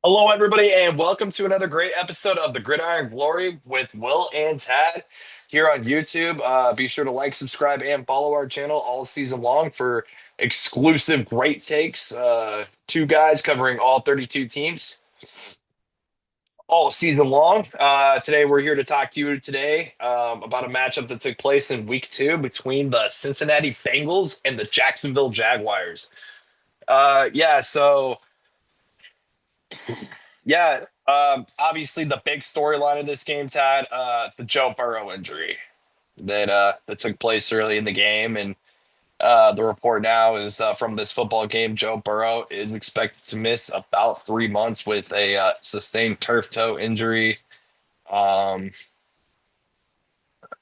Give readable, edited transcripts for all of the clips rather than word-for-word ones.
Hello, everybody, and welcome to another great episode of the Gridiron Glory with Will and Tad here on YouTube. Be sure to like, subscribe, and follow our channel all season long for exclusive great takes. Two guys covering all 32 teams all season long. Today, we're here to talk to you today about a matchup that took place in week two between the Cincinnati Bengals and the Jacksonville Jaguars. Yeah, so. Yeah, obviously the big storyline of this game, Tad, the Joe Burrow injury that took place early in the game, and the report now is from this football game, Joe Burrow is expected to miss about 3 months with a sustained turf toe injury. Um,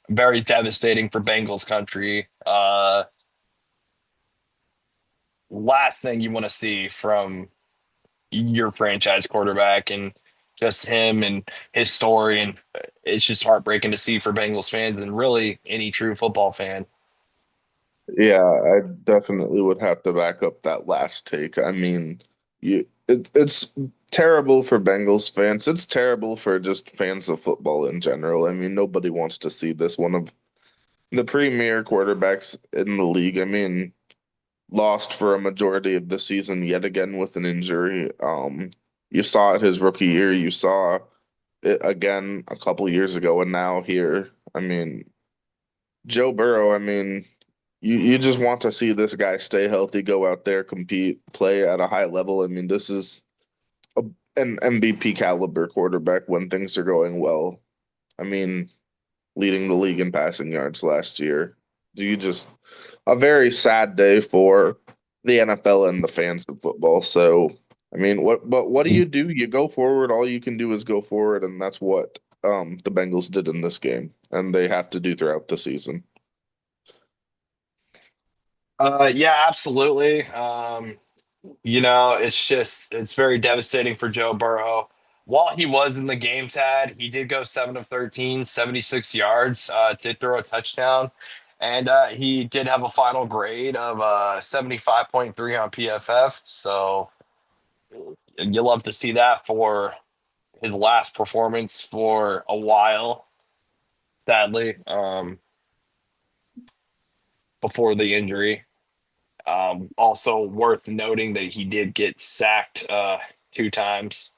Very devastating for Bengals country. Last thing you want to see from your franchise quarterback and just him and his story. And it's just heartbreaking to see for Bengals fans and really any true football fan. Yeah, I definitely would have to back up that last take. I mean, it's terrible for Bengals fans. It's terrible for just fans of football in general. I mean, nobody wants to see this. One of the premier quarterbacks in the league. I mean, lost for a majority of the season yet again with an injury. You saw it his rookie year. You saw it again a couple years ago, and now here. I mean, Joe Burrow, I mean, you just want to see this guy stay healthy, go out there, compete, play at a high level. I mean, this is a, an MVP caliber quarterback when things are going well. I mean, leading the league in passing yards last year. Do you just a very sad day for the NFL and the fans of football. So, I mean, what do? You go forward. All you can do is go forward, and that's what the Bengals did in this game, and they have to do throughout the season. Yeah, absolutely. It's very devastating for Joe Burrow. While he was in the game, Tad, he did go 7 of 13, 76 yards, did throw a touchdown, and he did have a final grade of 75.3 on PFF. So you love to see that for his last performance for a while, sadly, before the injury. Also worth noting that he did get sacked 2 times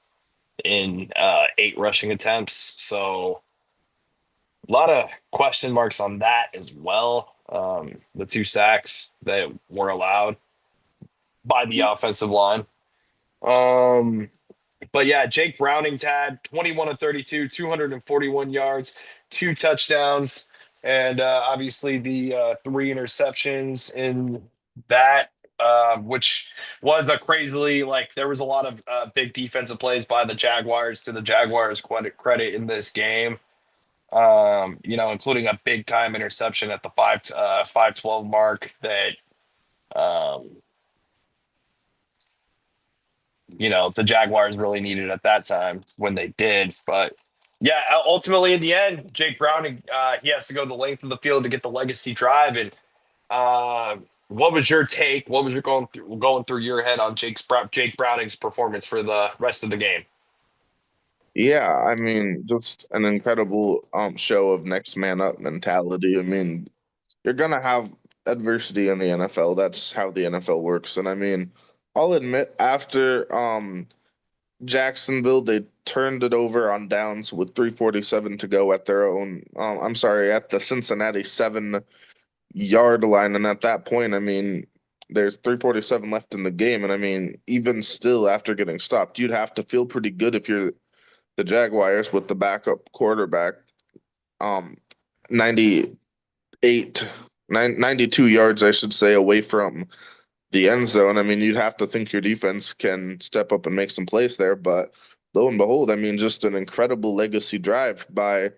in 8 rushing attempts. So a lot of question marks on that as well. The 2 sacks that were allowed by the offensive line. Um, but yeah, Jake Browning's had 21 of 32, 241 yards, 2 touchdowns, and obviously the 3 interceptions in that, which was a crazily, like, there was a lot of big defensive plays by the Jaguars to the Jaguars' credit in this game. Including a big time interception at the 512 mark that um, the Jaguars really needed at that time when they did. But yeah, ultimately in the end, Jake Browning, he has to go the length of the field to get the legacy drive. And what was your take? What was your going through your head on Jake Browning's performance for the rest of the game? Yeah, I mean, just an incredible show of next man up mentality. I mean, you're gonna have adversity in the NFL. That's how the NFL works. And I mean, I'll admit after Jacksonville, they turned it over on downs with 3:47 to go at their own I'm sorry, at the Cincinnati 7-yard line. And at that point, I mean, there's 3:47 left in the game. And I mean, even still after getting stopped, you'd have to feel pretty good if you're the Jaguars with the backup quarterback, 98, 92 yards, I should say, away from the end zone. I mean, you'd have to think your defense can step up and make some plays there. But lo and behold, I mean, just an incredible legacy drive by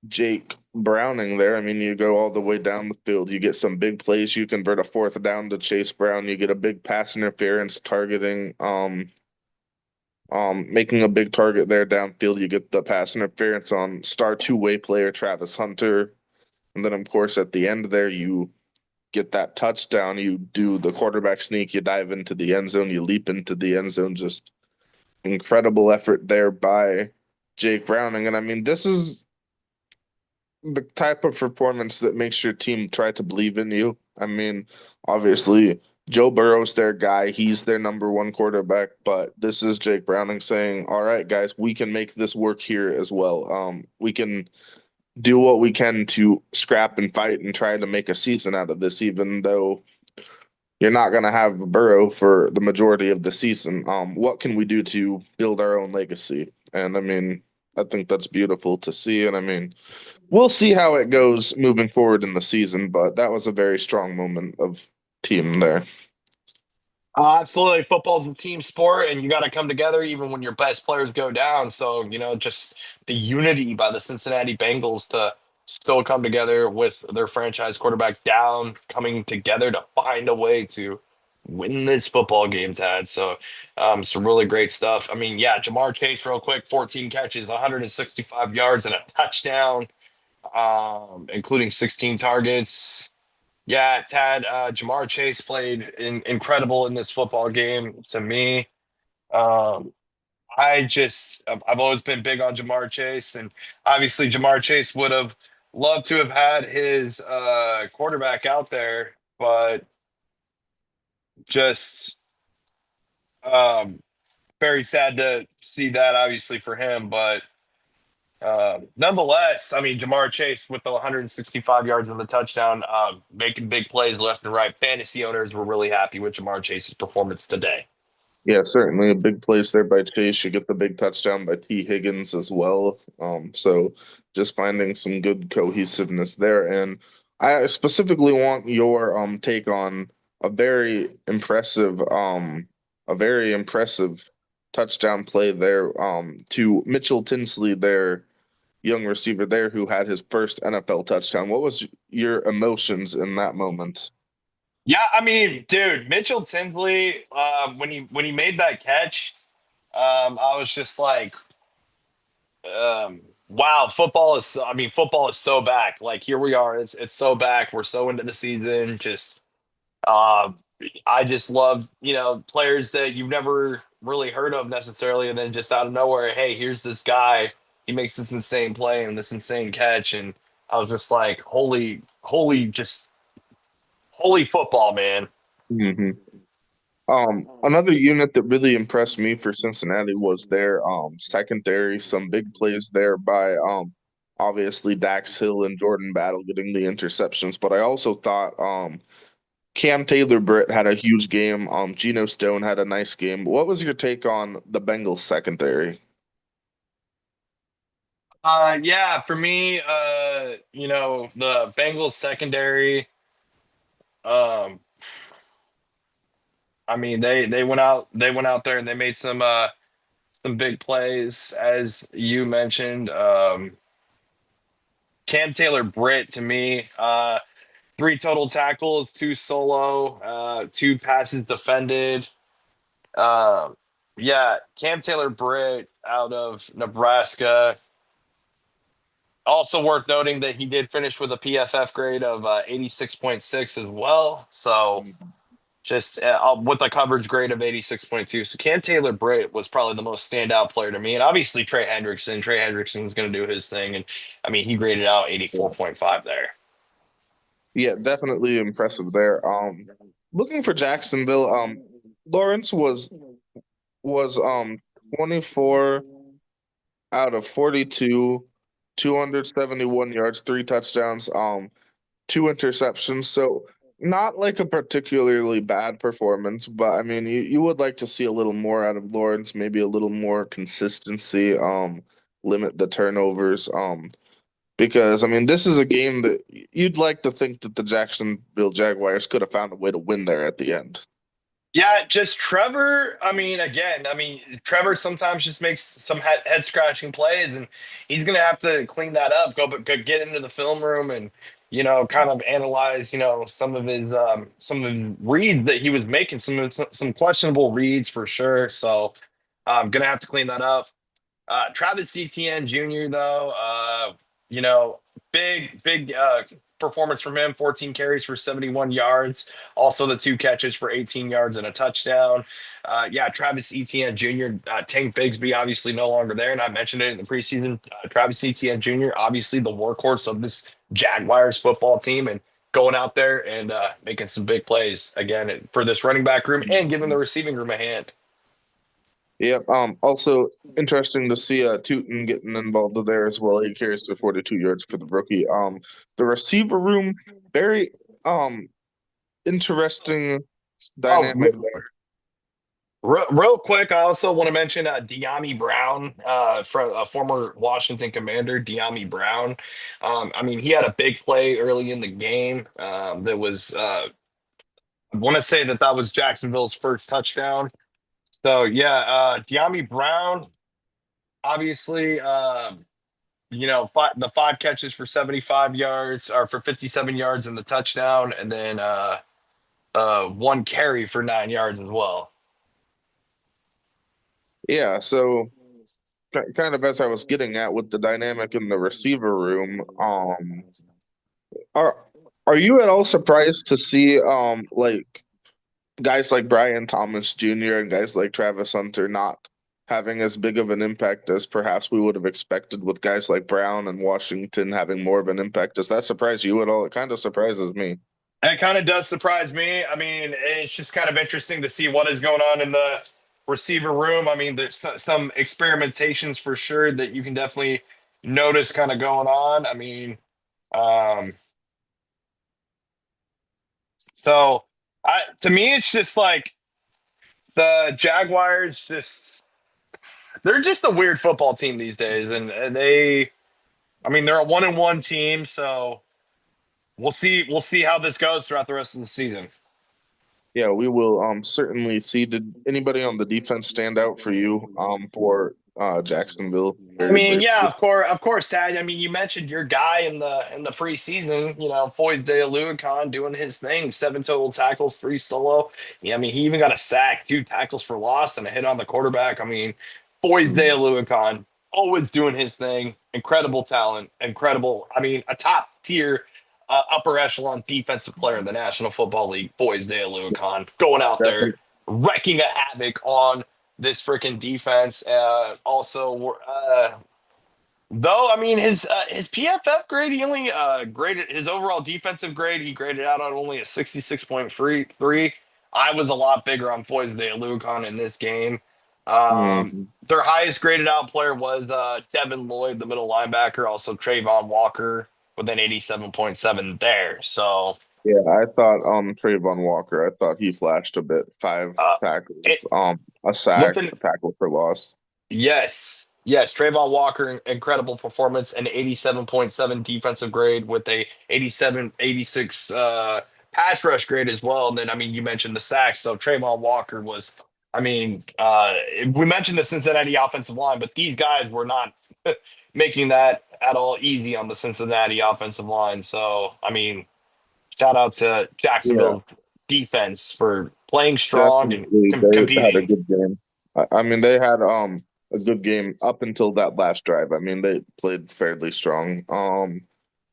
Jake Browning there. I mean, you go all the way down the field, you get some big plays, you convert a fourth down to Chase Brown, you get a big pass interference targeting making a big target there downfield. You get the pass interference on star two-way player Travis Hunter. And then, of course, at the end there, you get that touchdown. You do the quarterback sneak. You dive into the end zone. You leap into the end zone. Just incredible effort there by Jake Browning. And I mean, this is the type of performance that makes your team try to believe in you. I mean, obviously, Joe Burrow's their guy. He's their number one quarterback, but this is Jake Browning saying, "All right, guys, we can make this work here as well. We can do what we can to scrap and fight and try to make a season out of this, even though you're not going to have Burrow for the majority of the season. What can we do to build our own legacy?" And I mean, I think that's beautiful to see. And I mean, we'll see how it goes moving forward in the season, but that was a very strong moment of team there. Absolutely. Football's a team sport, and you got to come together even when your best players go down. So, just the unity by the Cincinnati Bengals to still come together with their franchise quarterback down, coming together to find a way to win this football game's had. So, some really great stuff. I mean, yeah, Jamar Chase, real quick, 14 catches, 165 yards, and a touchdown, including 16 targets. Yeah, Tad, Jamar Chase played incredible in this football game to me. Um, I've always been big on Jamar Chase, and obviously Jamar Chase would have loved to have had his quarterback out there, but just um, very sad to see that, obviously, for him. But nonetheless, I mean, Jamar Chase with the 165 yards and the touchdown, making big plays left and right. Fantasy owners were really happy with Jamar Chase's performance today. Yeah, certainly a big place there by Chase. You get the big touchdown by T. Higgins as well. So just finding some good cohesiveness there. And I specifically want your take on a very impressive touchdown play there to Mitchell Tinsley, their young receiver there who had his first NFL touchdown. What was your emotions in that moment? Yeah, I mean, dude, Mitchell Tinsley, when he made that catch, I was just like, wow, football is. I mean, football is so back. Like here we are. It's so back. We're so into the season. Just uh, I just love players that you've never really heard of necessarily, and then just out of nowhere, hey, here's this guy. He makes this insane play and this insane catch, and I was just like, just holy football, man. Hmm. Another unit that really impressed me for Cincinnati was their secondary. Some big plays there by obviously Dax Hill and Jordan Battle getting the interceptions, but I also thought Cam Taylor Britt had a huge game. Geno Stone had a nice game. What was your take on the Bengals secondary? Yeah, for me, the Bengals secondary, um, I mean, they went out there and they made some big plays, as you mentioned. Cam Taylor Britt to me, three total tackles, two solo, two passes defended. Um, yeah, Cam Taylor Britt out of Nebraska. Also worth noting that he did finish with a PFF grade of 86.6 as well. So just with a coverage grade of 86.2. So Cam Taylor Britt was probably the most standout player to me. And obviously Trey Hendrickson. Trey Hendrickson's going to do his thing. And I mean, he graded out Yeah, 84.5 there. yeah, definitely impressive there. Looking for Jacksonville, Lawrence was 24 out of 42, 271 yards, three touchdowns, two interceptions. So not like a particularly bad performance, but I mean, you would like to see a little more out of Lawrence, maybe a little more consistency, limit the turnovers, because I mean, this is a game that you'd like to think that the Jacksonville Jaguars could have found a way to win there at the end. Yeah, just Trevor. I mean, again, Trevor sometimes just makes some head scratching plays, and he's going to have to clean that up. Go get into the film room and kind of analyze some of his reads that he was making, some questionable reads for sure. So I'm gonna have to clean that up. Travis Etienne Jr. though, you know, big. performance from him, 14 carries for 71 yards. Also, the two catches for 18 yards and a touchdown. Yeah, Travis Etienne Jr., Tank Bigsby, obviously no longer there. And I mentioned it in the preseason. Travis Etienne Jr., obviously the workhorse of this Jaguars football team. And going out there and making some big plays again for this running back room and giving the receiving room a hand. Yep. Also interesting to see Tootin getting involved there as well. He carries the 42 yards for the rookie. The receiver room, very interesting Oh, dynamic there. real quick, I also want to mention Deami Brown, from a former Washington Commander, Deami Brown. I mean, he had a big play early in the game. That was, I want to say that was Jacksonville's first touchdown. So yeah, Deami Brown, obviously, the five catches for 75 yards or for 57 yards in the touchdown, and then one carry for 9 yards as well. Yeah, so kind of as I was getting at with the dynamic in the receiver room, are are you at all surprised to see like guys like Brian Thomas Jr. and guys like Travis Hunter not having as big of an impact as perhaps we would have expected with guys like Brown and Washington having more of an impact? Does that surprise you at all? It kind of surprises me. It kind of does surprise me. I mean, it's just kind of interesting to see what is going on in the receiver room. I mean, there's some experimentations for sure that you can definitely notice kind of going on. I mean, um, so to me, it's just like the Jaguars just they're just a weird football team these days, and I mean, they're a 1-1 team, so we'll see how this goes throughout the rest of the season. Yeah, we will certainly see. Did anybody on the defense stand out for you for Jacksonville? I Very mean, yeah, briefly. of course, Tad. I mean, you mentioned your guy in the preseason. Foyes De Aluacon doing his thing. 7 total tackles, 3 solo. Yeah, I mean, he even got a sack, 2 tackles for loss, and a hit on the quarterback. I mean, Foyes De Mm, Aluacon always doing his thing. Incredible talent, incredible. I mean, a top tier, upper echelon defensive player in the National Football League. Foyes De Aluacon going out there definitely. wrecking a havoc on this freaking defense. Also, though, I mean, his PFF grade, he only graded his overall defensive grade. He graded out on only a 66.3. I was a lot bigger on Foyes de Alucon in this game. Mhm. Their highest graded out player was Devin Lloyd, the middle linebacker. Also, Trayvon Walker with an 87.7 there. So, Yeah, I thought Trayvon Walker, I thought he flashed a bit. Five uh, tackles, it, a with sack, an a tackle for loss. Yes. Yes. Trayvon Walker, incredible performance, an 87.7 defensive grade with a 87, 86 pass rush grade as well. And then, I mean, you mentioned the sacks. So Trayvon Walker was, I mean, we mentioned the Cincinnati offensive line, but these guys were not making that at all easy on the Cincinnati offensive line. So, I mean, shout out to Yeah, Jacksonville defense for playing strong and definitely. They had a competing. good game. I mean, they had a good game up until that last drive. I mean, they played fairly strong.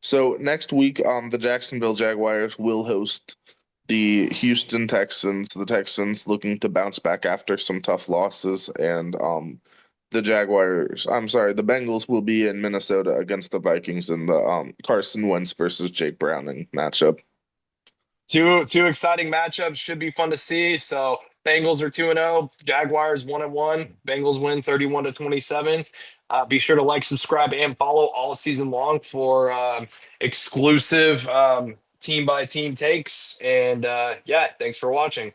So next week, the Jacksonville Jaguars will host the Houston Texans. The Texans looking to bounce back after some tough losses, and the Jaguars, I'm sorry, the Bengals will be in Minnesota against the Vikings in the Carson Wentz versus Jake Browning matchup. Two exciting matchups should be fun to see. So Bengals are 2-0, Jaguars 1-1. Bengals win 31-27. Be sure to like, subscribe, and follow all season long for exclusive team by team takes. And yeah, thanks for watching.